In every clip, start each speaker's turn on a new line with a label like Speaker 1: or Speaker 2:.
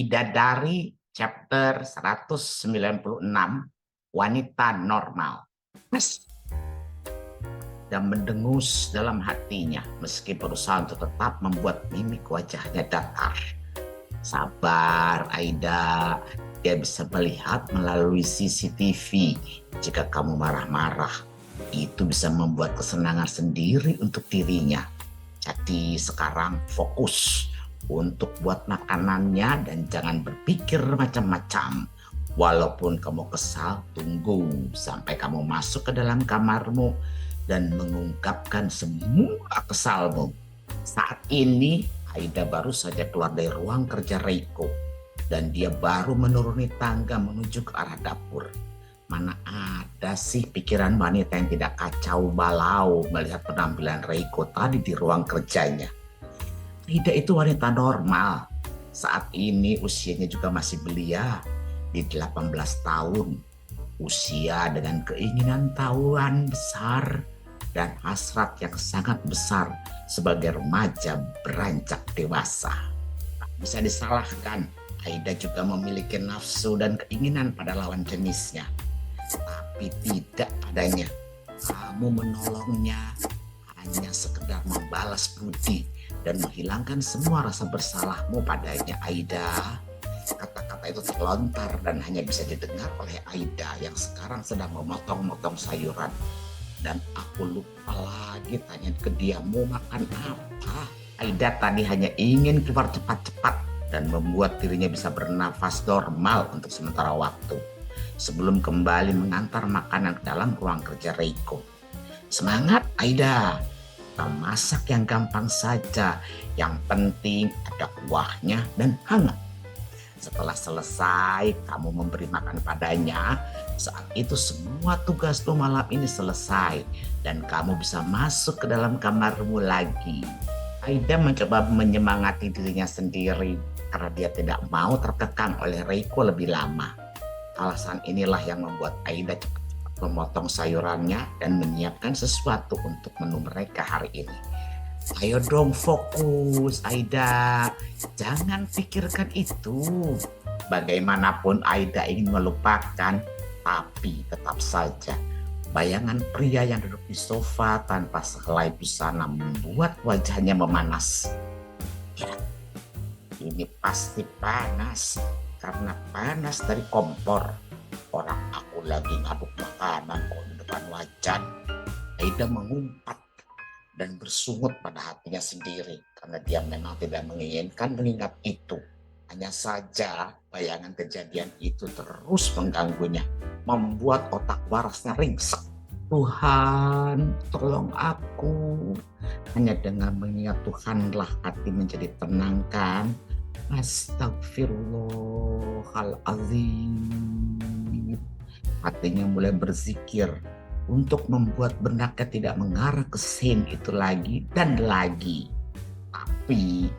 Speaker 1: Bidadari chapter 196, wanita normal. Dan mendengus dalam hatinya meski berusaha untuk tetap membuat mimik wajahnya datar. Sabar Aida, dia bisa melihat melalui CCTV. Jika kamu marah-marah, itu bisa membuat kesenangan sendiri untuk dirinya. Jadi sekarang fokus untuk buat makanannya dan jangan berpikir macam-macam. Walaupun kamu kesal, tunggu sampai kamu masuk ke dalam kamarmu dan mengungkapkan semua kesalmu. Saat ini Aida baru saja keluar dari ruang kerja Reiko dan dia baru menuruni tangga menuju ke arah dapur. Mana ada sih pikiran wanita yang tidak kacau balau melihat penampilan Reiko tadi di ruang kerjanya. Aida itu wanita normal. Saat ini usianya juga masih belia di 18 tahun. Usia dengan keinginan tahuan besar dan hasrat yang sangat besar sebagai remaja beranjak dewasa. Tak bisa disalahkan, Aida juga memiliki nafsu dan keinginan pada lawan jenisnya. Tapi tidak padanya. Kamu menolongnya hanya sekedar membalas budi dan menghilangkan semua rasa bersalahmu padanya, Aida. Kata-kata itu terlontar dan hanya bisa didengar oleh Aida yang sekarang sedang memotong-motong sayuran. Dan aku lupa lagi tanya ke dia mau makan apa. Aida tadi hanya ingin keluar cepat-cepat dan membuat dirinya bisa bernafas normal untuk sementara waktu sebelum kembali mengantar makanan ke dalam ruang kerja Reiko. Semangat Aida, kita masak yang gampang saja, yang penting ada kuahnya dan hangat. Setelah selesai kamu memberi makan padanya, saat itu semua tugasmu malam ini selesai dan kamu bisa masuk ke dalam kamarmu lagi. Aida mencoba menyemangati dirinya sendiri karena dia tidak mau terkekang oleh Reiko lebih lama. Alasan inilah yang membuat Aida cepat-cepat memotong sayurannya dan menyiapkan sesuatu untuk menu mereka hari ini. Ayo dong fokus Aida, jangan pikirkan itu. Bagaimanapun Aida ingin melupakan, tapi tetap saja bayangan pria yang duduk di sofa tanpa sehelai busana membuat wajahnya memanas. Ya, ini pasti panas karena panas dari kompor. Orang aku lagi ngaduk makanan kok di depan wajan. Aida mengumpat dan bersungut pada hatinya sendiri karena dia memang tidak menginginkan mengingat itu. Hanya saja bayangan kejadian itu terus mengganggunya, membuat otak warasnya ringsek. Tuhan, tolong aku. Hanya dengan mengingat Tuhanlah hati menjadi tenang kan. Astagfirullahaladzim. Hatinya mulai berzikir untuk membuat benaknya tidak mengarah ke sin itu lagi dan lagi. Tapi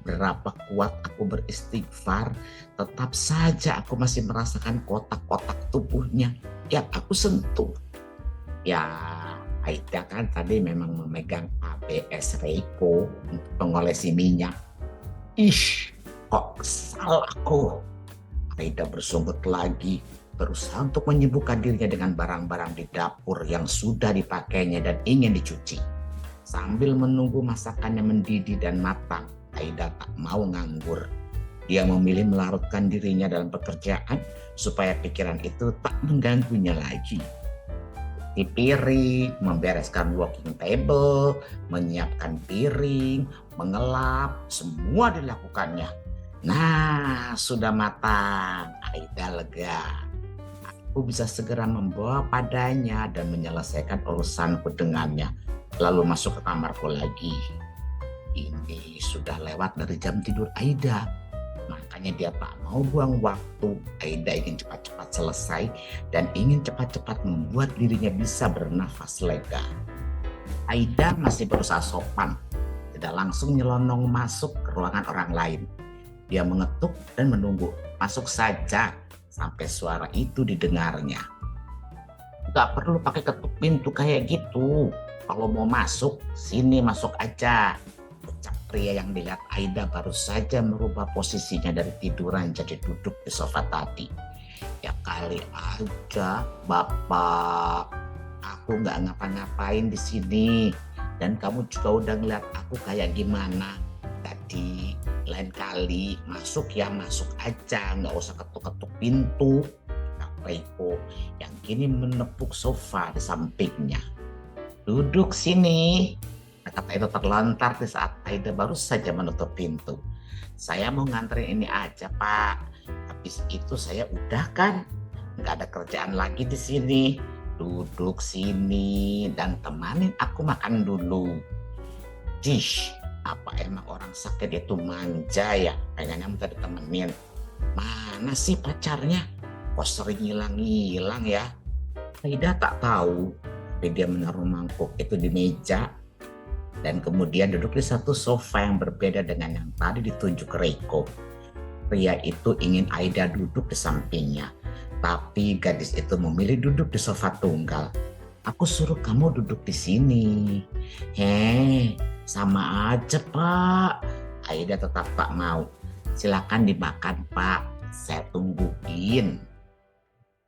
Speaker 1: berapa kuat aku beristighfar, tetap saja aku masih merasakan kotak-kotak tubuhnya yang aku sentuh. Ya, Aida kan tadi memang memegang ABS Reiko untuk mengolesi minyak. Ish, kok kesal aku. Aida bersungut lagi, berusaha untuk menyibukkan dirinya dengan barang-barang di dapur yang sudah dipakainya dan ingin dicuci. Sambil menunggu masakannya mendidih dan matang, Aida tak mau nganggur. Dia memilih melarutkan dirinya dalam pekerjaan supaya pikiran itu tak mengganggunya lagi. Di piring, membereskan working table, menyiapkan piring, mengelap, semua dilakukannya. Nah, sudah matang. Aida lega. Aku bisa segera membawa padanya dan menyelesaikan urusanku dengannya. Lalu masuk ke kamarku lagi. Ini sudah lewat dari jam tidur Aida. Makanya dia tak mau buang waktu. Aida ingin cepat-cepat selesai dan ingin cepat-cepat membuat dirinya bisa bernafas lega. Aida masih berusaha sopan, tidak langsung nyelonong masuk ke ruangan orang lain. Dia mengetuk dan menunggu. Masuk saja sampai suara itu didengarnya. Gak perlu pakai ketuk pintu kayak gitu. Kalau mau masuk, sini masuk aja. Ucap Pria yang dilihat Aida baru saja merubah posisinya dari tiduran jadi duduk di sofa tadi. Ya kali aja, Bapak. Aku nggak ngapa-ngapain di sini. Dan kamu juga udah ngeliat aku kayak gimana. Tadi lain kali masuk ya masuk aja, nggak usah ketuk-ketuk pintu. Reiko yang kini menepuk sofa di sampingnya. Duduk sini. Kata itu terlontar di saat Aida baru saja menutup pintu. Saya mau nganterin ini aja, Pak. Habis itu saya udah kan. Nggak ada kerjaan lagi di sini. Duduk sini dan temanin aku makan dulu. Jish, apa emang orang sakit itu manja ya? Pengennya minta ditemenin. Mana sih pacarnya? Kok sering hilang-hilang ya? Aida tak tahu, tapi dia menaruh mangkuk itu di meja dan kemudian duduk di satu sofa yang berbeda dengan yang tadi ditunjuk Reiko. Pria itu ingin Aida duduk di sampingnya, tapi gadis itu memilih duduk di sofa tunggal. Aku suruh kamu duduk di sini. Sama aja, Pak. Aida tetap tak mau. Silakan dimakan, Pak. Saya tungguin.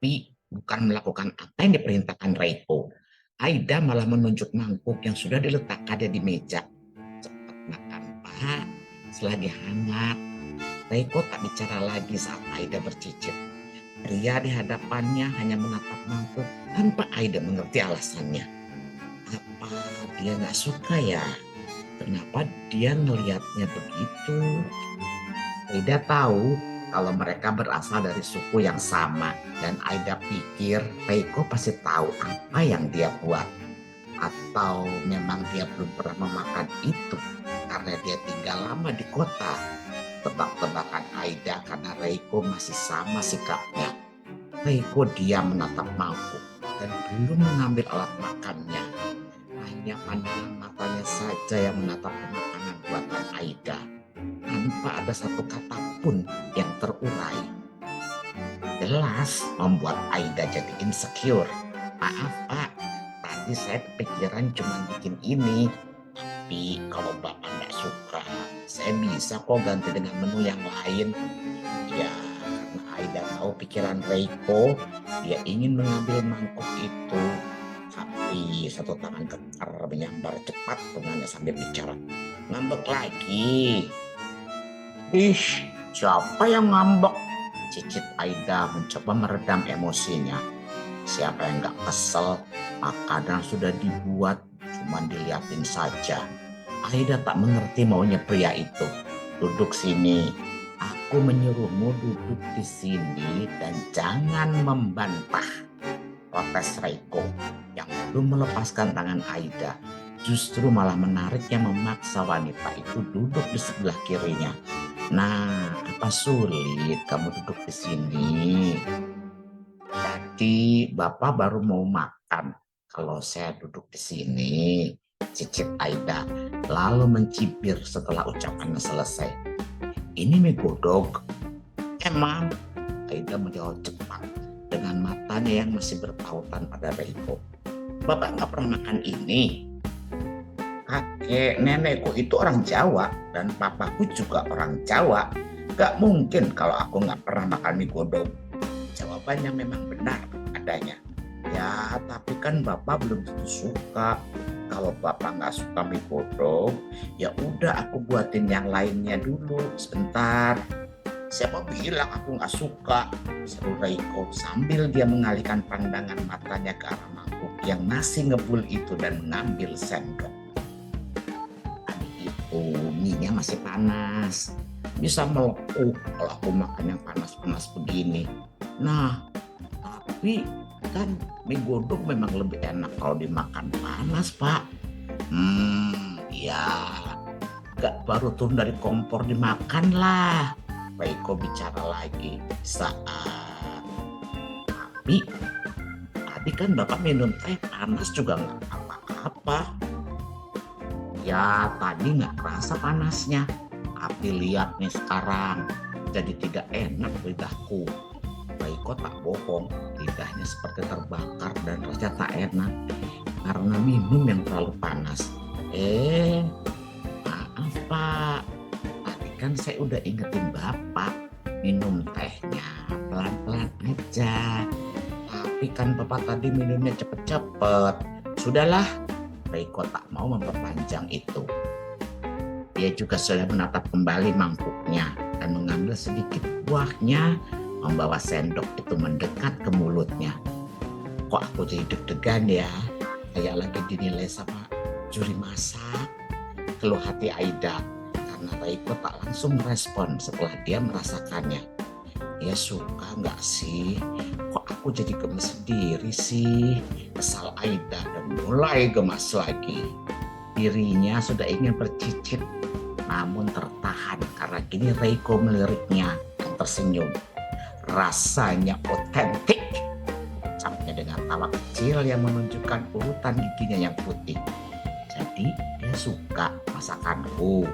Speaker 1: Tapi bukan melakukan apa yang diperintahkan Reiko. Aida malah menunjuk mangkuk yang sudah diletakkannya di meja. Cepat makan, Pak. Selagi hangat. Reiko tak bicara lagi saat Aida bercicit. Pria di hadapannya hanya menatap mangkuk tanpa Aida mengerti alasannya. Apa dia nggak suka ya? Kenapa dia ngelihatnya begitu? Aida tahu kalau mereka berasal dari suku yang sama dan Aida pikir Reiko pasti tahu apa yang dia buat. Atau memang dia belum pernah memakan itu karena dia tinggal lama di kota. Tebak-tebakan Aida karena Reiko masih sama sikapnya. Reiko diam menatap mangkuk dan belum mengambil alat makannya. Hanya pandangan matanya saja yang menatap makanan buatan Aida. Tanpa ada satu kata pun yang terurai. Jelas membuat Aida jadi insecure. Maaf, Pak, tadi saya kepikiran cuma bikin ini. Tapi kalau Bapak nggak suka, saya bisa kok ganti dengan menu yang lain. Ya, karena Aida tahu pikiran Reiko, dia ingin mengambil mangkuk itu. Tapi satu tangan getar menyambar cepat tangannya sambil bicara. Ngambek lagi. Ih, siapa yang ngambek? Cicit Aida mencoba meredam emosinya. Siapa yang gak kesel? Makanan sudah dibuat, cuma dilihatin saja. Aida tak mengerti maunya pria itu. Duduk sini. Aku menyuruhmu duduk di sini dan jangan membantah. Protes Reiko yang belum melepaskan tangan Aida. Justru malah menariknya memaksa wanita itu duduk di sebelah kirinya. Nah, apa sulit kamu duduk di sini? Tadi Bapak baru mau makan. Kalau saya duduk di sini, cicit Aida lalu mencibir setelah ucapannya selesai. Ini mie godog. Emang? Aida menjawab cepat dengan matanya yang masih bertautan pada Reiko. Bapak nggak pernah makan ini? Kakek nenekku itu orang Jawa dan papaku juga orang Jawa. Gak mungkin kalau aku gak pernah makan mie godong. Jawabannya memang benar adanya. Ya tapi kan Bapak belum tentu suka. Kalau Bapak gak suka mie godong, ya udah aku buatin yang lainnya dulu sebentar. Siapa bilang aku gak suka? Seru Reiko sambil dia mengalihkan pandangan matanya ke arah mangkuk yang masih ngebul itu dan mengambil sendok. Mie-nya masih panas, bisa melepuh kalau aku makan yang panas-panas begini. Nah, tapi kan mie godong memang lebih enak kalau dimakan panas, Pak. Ya, gak baru turun dari kompor dimakan lah. Reiko bicara lagi tapi tadi kan Bapak minum teh panas juga gak apa-apa. Ya tadi nggak kerasa panasnya, tapi lihat nih sekarang jadi tidak enak lidahku. Reiko tak bohong, lidahnya seperti terbakar dan rasanya tak enak karena minum yang terlalu panas. Maaf Pak. Tadi kan saya udah ingetin Bapak, minum tehnya pelan-pelan aja. Tapi kan Bapak tadi minumnya cepet-cepet. Sudahlah, Reiko tak mau memperpanjang itu. Dia juga sudah menatap kembali mangkuknya dan mengambil sedikit buahnya, membawa sendok itu mendekat ke mulutnya. Kok aku jadi deg-degan ya, kayak lagi dinilai sama juri masak. Keluh hati Aida, karena Reiko tak langsung merespon setelah dia merasakannya. Dia suka nggak sih? Kok aku jadi gemes sendiri sih? Kesal Aida dan mulai gemas lagi. Dirinya sudah ingin bercicip, namun tertahan karena kini Reiko meliriknya dan tersenyum. Rasanya otentik, ucapnya dengan tawa kecil yang menunjukkan urutan giginya yang putih. Jadi dia suka masakanku,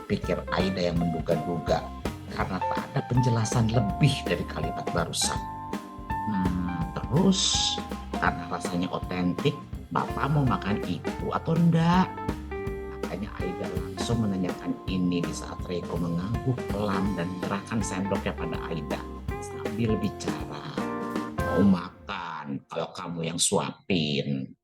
Speaker 1: pikir Aida yang menduga-duga karena tak ada penjelasan lebih dari kalimat barusan. Terus karena rasanya otentik, Bapak mau makan itu atau enggak? Makanya Aida langsung menanyakan ini di saat Reiko mengangguk pelan dan menyerahkan sendoknya pada Aida sambil bicara, mau makan kalau kamu yang suapin.